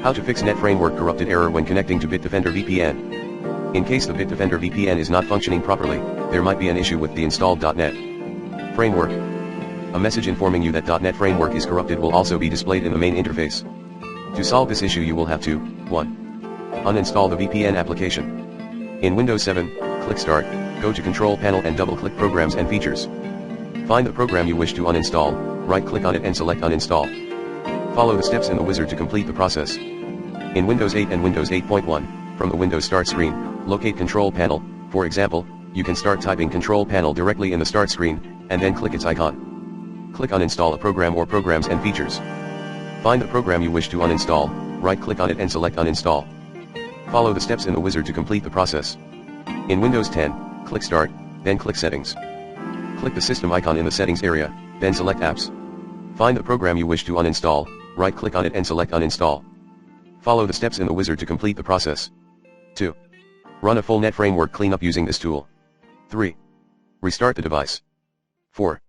How to fix Net Framework corrupted error when connecting to Bitdefender VPN. In case the Bitdefender VPN is not functioning properly, there might be an issue with the installed .NET Framework. A message informing you that .NET Framework is corrupted will also be displayed in the main interface. To solve this issue, you will have to 1. Uninstall the VPN application. In Windows 7, click Start, go to Control Panel and double-click Programs and Features. Find the program you wish to uninstall, right-click on it and select Uninstall. Follow the steps in the wizard to complete the process. In Windows 8 and Windows 8.1, from the Windows Start screen, locate Control Panel. For example, you can start typing Control Panel directly in the Start screen, and then click its icon. Click Uninstall a program or Programs and Features. Find the program you wish to uninstall, right-click on it and select Uninstall. Follow the steps in the wizard to complete the process. In Windows 10, click Start, then click Settings. Click the system icon in the Settings area, then select Apps. Find the program you wish to uninstall, right-click on it and select Uninstall. Follow the steps in the wizard to complete the process. 2. Run a full Net Framework cleanup using this tool. 3. Restart the device. 4.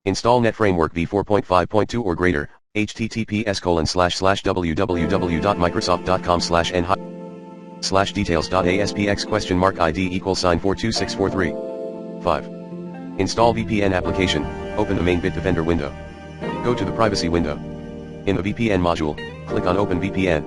Install Net Framework v4.5.2 or greater, https://www.microsoft.com/n/details.aspx?ID = 42643. 5. Install VPN application. Open the main Bitdefender window. Go to the privacy window. In the VPN module, click on Open VPN.